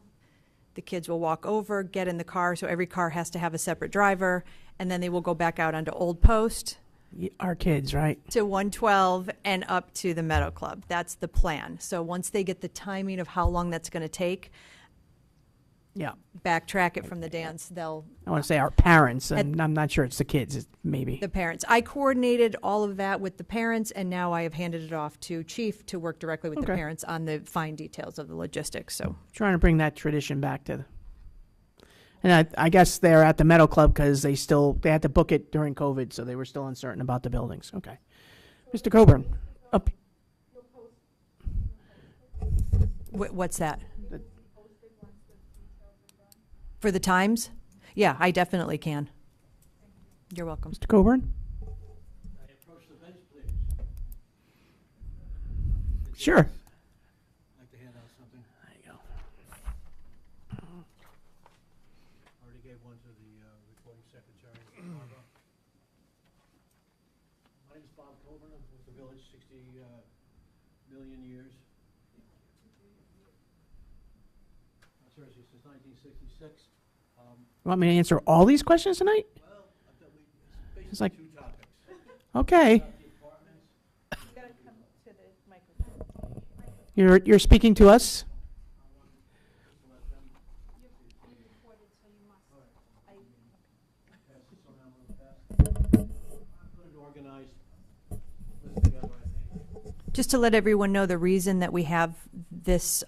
The kids will walk over, get in the car, so every car has to have a separate driver, and then they will go back out onto Old Post Our kids, right? to 112 and up to the Meadow Club. That's the plan. So once they get the timing of how long that's going to take, Yeah. backtrack it from the dance, they'll, I want to say our parents, and I'm not sure it's the kids, it's maybe. the parents. I coordinated all of that with the parents, and now I have handed it off to Chief to work directly with the Okay. parents on the fine details of the logistics, so. Trying to bring that tradition back to. And I guess they're at the Meadow Club because they had to book it during COVID, so they were still uncertain about the buildings. Okay. Mr. Coburn, up. What's that? For the times? Yeah, I definitely can. You're welcome. Mr. Coburn? Sure. I'd like to hand out something. There you go. Already gave one to the recording secretary. Barbara. My name is Bob Coburn. I'm with the village 60 million years. Seriously, since 1966. You want me to answer all these questions tonight? Well, I thought it's It's like- basically two topics. Okay. The apartments. You're speaking to us? Organized. Put it together, I think. Just to let everyone know, the reason that we have this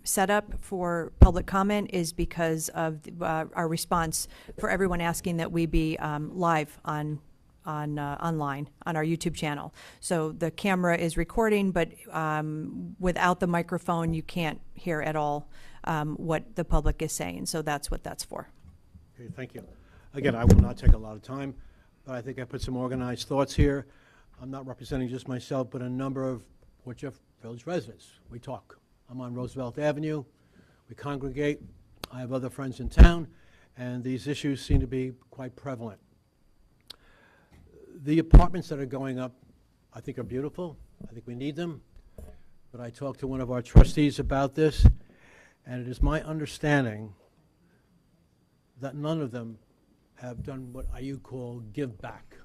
set up for public comment is because of our response for everyone asking that we be live online on our YouTube channel. So the camera is recording, but without the microphone, you can't hear at all what the public is saying. So that's what that's for. Okay, thank you. Again, I will not take a lot of time, but I think I put some organized thoughts here. I'm not representing just myself, but a number of which are village residents. We talk. I'm on Roosevelt Avenue. We congregate. I have other friends in town, and these issues seem to be quite prevalent. The apartments that are going up, I think, are beautiful. I think we need them. But I talked to one of our trustees about this, and it is my understanding that none of them have done what you call give back.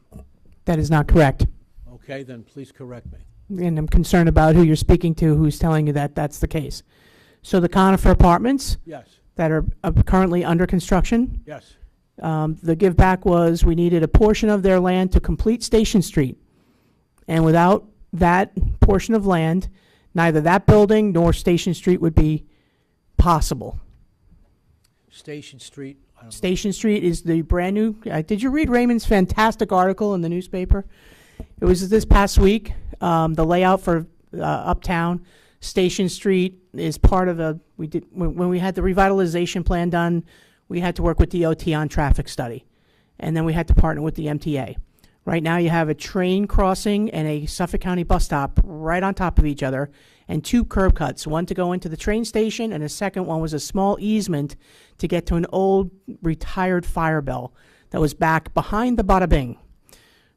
That is not correct. Okay, then please correct me. And I'm concerned about who you're speaking to, who's telling you that that's the case. So the Conifer Apartments Yes, that are currently under construction, yes. the give back was we needed a portion of their land to complete Station Street. And without that portion of land, neither that building nor Station Street would be possible. Station Street. I don't know. Station Street is the brand new, did you read Raymond's fantastic article in the newspaper? It was this past week, the layout for Uptown. Station Street is part of when we had the revitalization plan done, we had to work with DOT on traffic study. And then we had to partner with the MTA. Right now you have a train crossing and a Suffolk County bus stop right on top of each other and two curb cuts, one to go into the train station and a second one was a small easement to get to an old retired fire bell that was back behind the Bada Bing.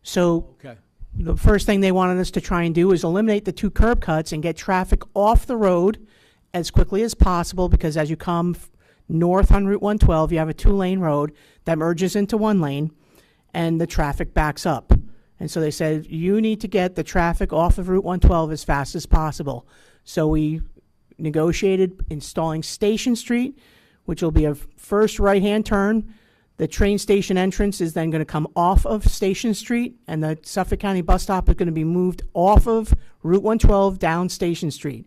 So Okay. the first thing they wanted us to try and do is eliminate the two curb cuts and get traffic off the road as quickly as possible because as you come north on Route 112, you have a two-lane road that merges into one lane and the traffic backs up. And so they said, you need to get the traffic off of Route 112 as fast as possible. So we negotiated installing Station Street, which will be a first right-hand turn. The train station entrance is then going to come off of Station Street, and the Suffolk County bus stop is going to be moved off of Route 112 down Station Street.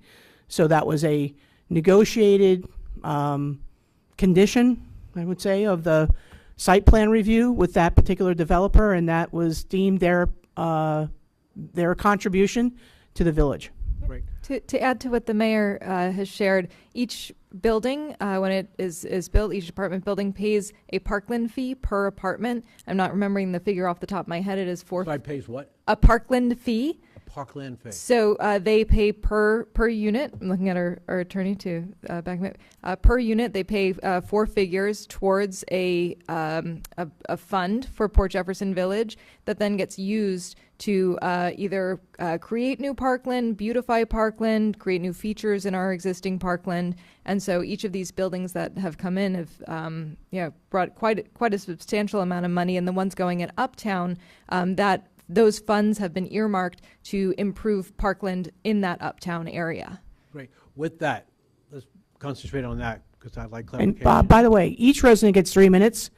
So that was a negotiated condition, I would say, of the site plan review with that particular developer, and that was deemed their contribution to the village. Great. To add to what the mayor has shared, each building, when it is built, each apartment building pays a parkland fee per apartment. I'm not remembering the figure off the top of my head. It is Side pays what? a parkland fee. A parkland fee? So they pay per unit. I'm looking at our attorney to back me up. Per unit, they pay 4 figures towards a fund for Port Jefferson Village that then gets used to either create new parkland, beautify parkland, create new features in our existing parkland. And so each of these buildings that have come in have brought quite a substantial amount of money. And the ones going at Uptown, that those funds have been earmarked to improve parkland in that Uptown area. Great. With that, let's concentrate on that because I'd like And clarification. by the way, each resident gets 3 minutes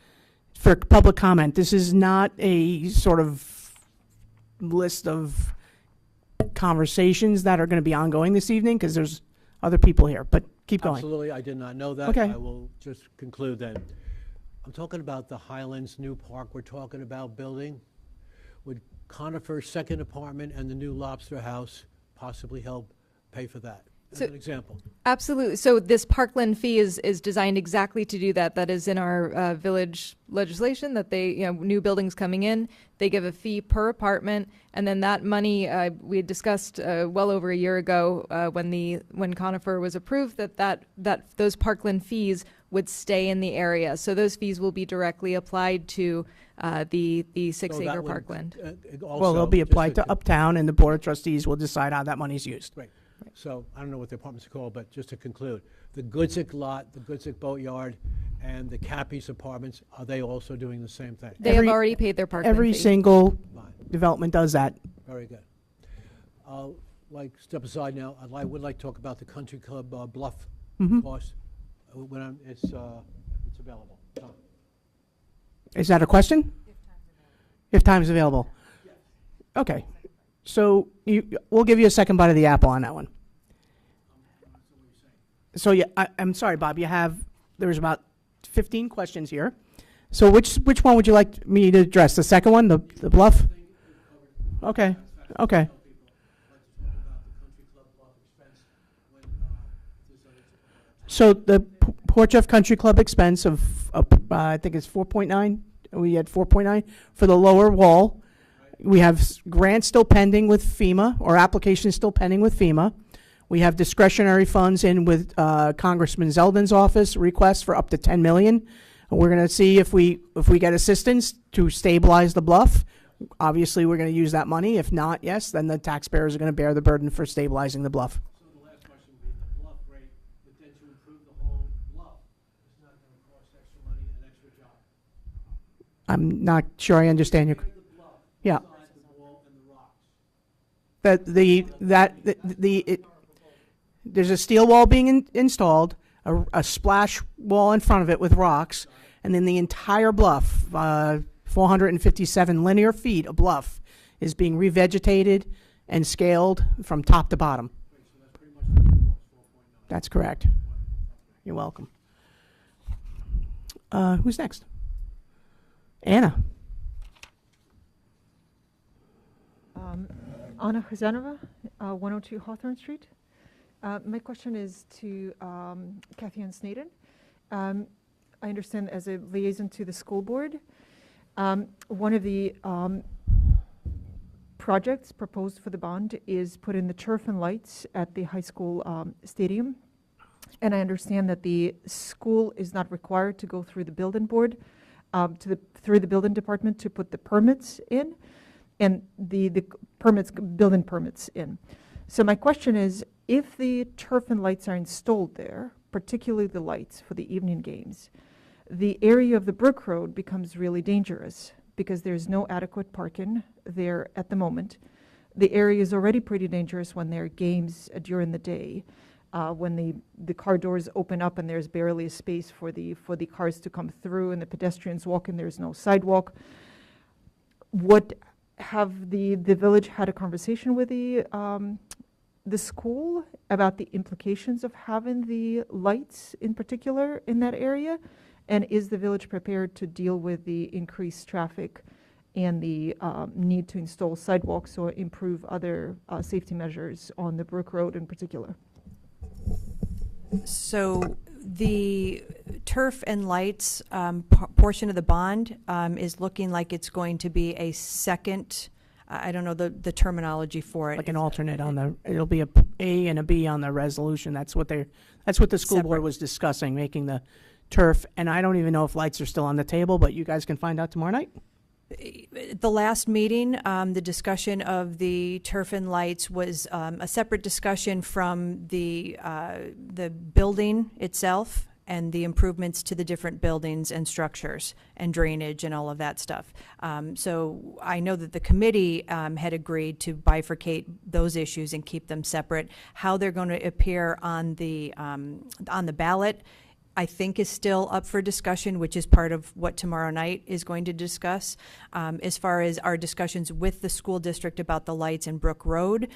for public comment. This is not a sort of list of conversations that are going to be ongoing this evening because there's other people here, but keep going. Absolutely, I did not know that. Okay. I will just conclude then. I'm talking about the Highlands new park we're talking about building. Would Conifer's second apartment and the new Lobster House possibly help pay for that? As an example. Absolutely. So this parkland fee is designed exactly to do that. That is in our village legislation that they, new buildings coming in, they give a fee per apartment. And then that money, we had discussed well over a year ago when Conifer was approved that those parkland fees would stay in the area. So those fees will be directly applied to the 6-acre parkland. Well, they'll be applied to Uptown, and the Board of Trustees will decide how that money's used. Right. So I don't know what the apartments are called, but just to conclude, the Goodsick lot, the Goodsick Boatyard, and the Cappy's apartments, are they also doing the same thing? They have already paid their parkland Every fee. single Fine. development does that. Very good. I'll step aside now. I would like to talk about the Country Club Bluff course when it's available. Tom. Is that a question? If time's available. Okay. So we'll give you a second bite of the apple on that one. So yeah, I'm sorry, Bob. There's about 15 questions here. So which one would you like me to address? The second one, the bluff? Okay. Okay. So the Port Jeff Country Club expense of I think it's 4.9. We had 4.9 for the lower wall. We have grants still pending with FEMA, or applications still pending with FEMA. We have discretionary funds in with Congressman Zeldin's office, requests for up to $10 million. And we're going to see if we get assistance to stabilize the bluff. Obviously, we're going to use that money. If not, yes, then the taxpayers are going to bear the burden for stabilizing the bluff. So the last question would be the bluff rate, but then to improve the whole bluff, it's not going to cost extra money and an extra job. I'm not sure I understand your. Yeah. There's a steel wall being installed, a splash wall in front of it with rocks, and then the entire bluff, 457 linear feet of bluff, is being revegetated and scaled from top to bottom. That's correct. You're welcome. Who's next? Anna. Anna Khazanova, 102 Hawthorne Street. My question is to Kathy Ann Snaden. I understand as a liaison to the school board, one of the projects proposed for the bond is put in the turf and lights at the high school stadium. And I understand that the school is not required to go through the building board, through the building department to put the permits in, and the building permits in. So my question is, if the turf and lights are installed there, particularly the lights for the evening games, the area of the Brook Road becomes really dangerous because there's no adequate parking there at the moment. The area is already pretty dangerous when there are games during the day, when the car doors open up and there's barely a space for the cars to come through and the pedestrians walk and there's no sidewalk. Have the village had a conversation with the school about the implications of having the lights in particular in that area? And is the village prepared to deal with the increased traffic and the need to install sidewalks or improve other safety measures on the Brook Road in particular? So the turf and lights portion of the bond is looking like it's going to be a second I don't know the terminology for it. Like an alternate on the, it'll be a A and a B on the resolution. That's what the school board Separate. was discussing, making the turf. And I don't even know if lights are still on the table, but you guys can find out tomorrow night. The last meeting, the discussion of the turf and lights was a separate discussion from the building itself and the improvements to the different buildings and structures and drainage and all of that stuff. So I know that the committee had agreed to bifurcate those issues and keep them separate. How they're going to appear on the ballot, I think, is still up for discussion, which is part of what tomorrow night is going to discuss. As far as our discussions with the school district about the lights in Brook Road,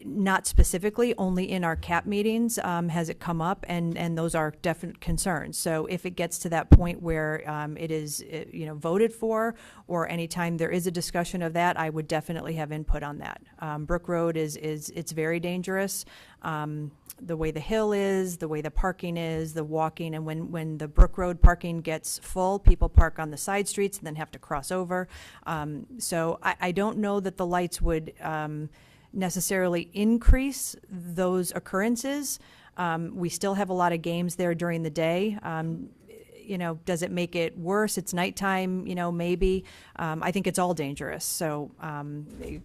not specifically, only in our CAP meetings has it come up, and those are definite concerns. So if it gets to that point where it is voted for, or anytime there is a discussion of that, I would definitely have input on that. Brook Road it's very dangerous. The way the hill is, the way the parking is, the walking, and when the Brook Road parking gets full, people park on the side streets and then have to cross over. So I don't know that the lights would necessarily increase those occurrences. We still have a lot of games there during the day. Does it make it worse? It's nighttime, maybe. I think it's all dangerous. So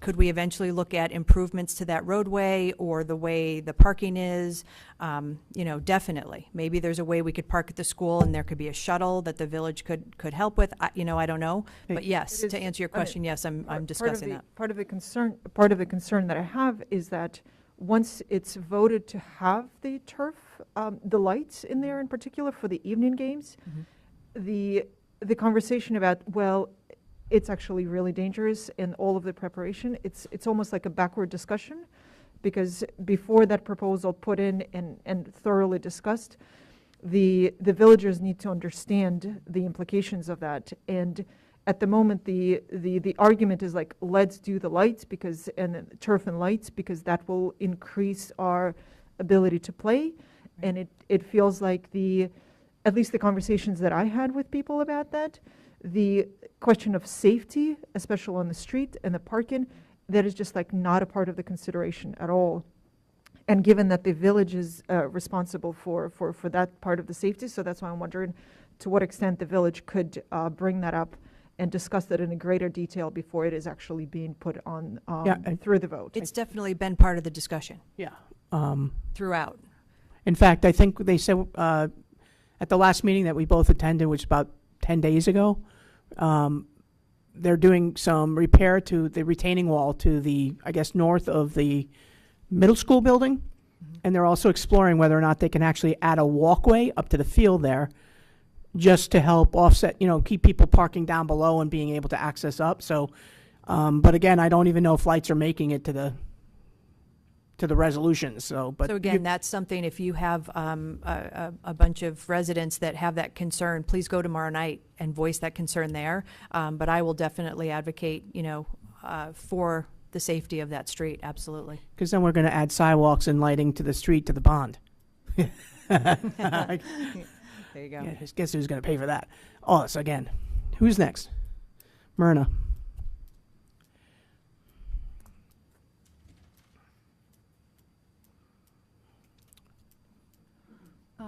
could we eventually look at improvements to that roadway or the way the parking is? Definitely. Maybe there's a way we could park at the school and there could be a shuttle that the village could help with. I don't know. But yes, to answer your question, yes, I'm discussing that. Part of the concern that I have is that once it's voted to have the turf, the lights in there in particular for the evening games, the conversation about, well, it's actually really dangerous and all of the preparation, it's almost like a backward discussion, because before that proposal put in and thoroughly discussed, the villagers need to understand the implications of that. And at the moment, the argument is like, let's do the lights and turf and lights, because that will increase our ability to play. And it feels like at least the conversations that I had with people about that, the question of safety, especially on the street and the parking, that is just like not a part of the consideration at all. And given that the village is responsible for that part of the safety, so that's why I'm wondering to what extent the village could bring that up and discuss that in a greater detail before it is actually being put on through the vote. It's definitely been part of the discussion. Yeah. Throughout. In fact, I think they said at the last meeting that we both attended, which was about 10 days ago, they're doing some repair to the retaining wall to the, I guess, north of the middle school building. And they're also exploring whether or not they can actually add a walkway up to the field there, just to help offset, keep people parking down below and being able to access up. So, but again, I don't even know if lights are making it to the resolution. So again, that's something, if you have a bunch of residents that have that concern, please go tomorrow night and voice that concern there. But I will definitely advocate, for the safety of that street. Absolutely. Because then we're going to add sidewalks and lighting to the street to the bond. There you go. Yeah, guess who's going to pay for that? Oh, so again, who's next? Myrna.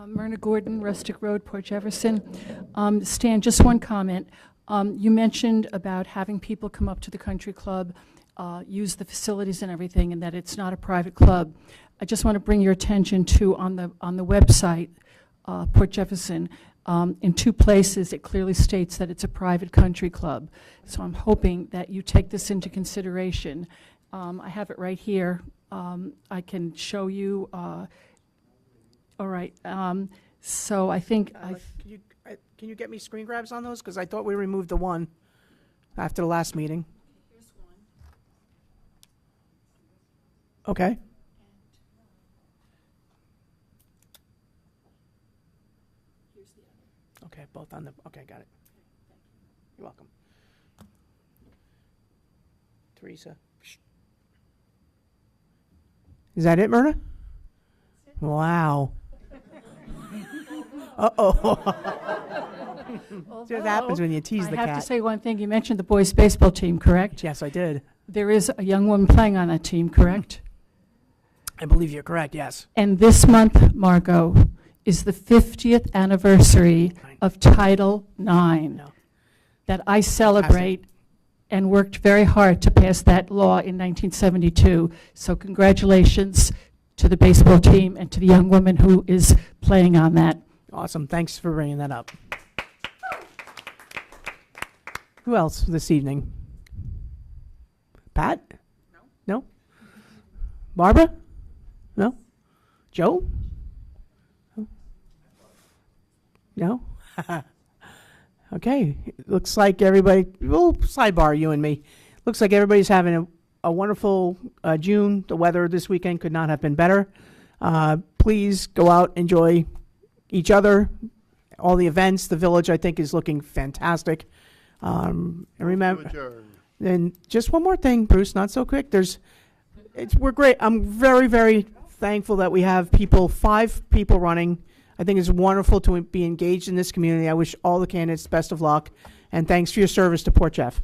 Myrna Gordon, Rustic Road, Port Jefferson. Stan, just one comment. You mentioned about having people come up to the country club, use the facilities and everything, and that it's not a private club. I just want to bring your attention to on the website, Port Jefferson, in 2 places it clearly states that it's a private country club. So I'm hoping that you take this into consideration. I have it right here. I can show you. All right. So I think can you get me screen grabs on those? Because I thought we removed the one after the last meeting. Here's one. Okay. Okay, both on the, okay, got it. You're welcome. Teresa. Is that it, Myrna? Wow. Uh-oh. See what happens when you tease the cat. I have to say one thing. You mentioned the boys' baseball team, correct? Yes, I did. There is a young woman playing on that team, correct? I believe you're correct, yes. And this month, Margot, is the 50th anniversary of Title IX that I celebrate and worked very hard to pass that law in 1972. So congratulations to the baseball team and to the young woman who is playing on that. Awesome. Thanks for bringing that up. Who else this evening? Pat? No. Barbara? No. Joe? No. Okay. Looks like everybody. We'll sidebar you and me. Looks like everybody's having a wonderful June. The weather this weekend could not have been better. Please go out, enjoy each other, all the events. The village, I think, is looking fantastic. And remember, and just one more thing, Bruce, not so quick. We're great. I'm very, very thankful that we have 5 people running. I think it's wonderful to be engaged in this community. I wish all the candidates best of luck, and thanks for your service to Port Jeff.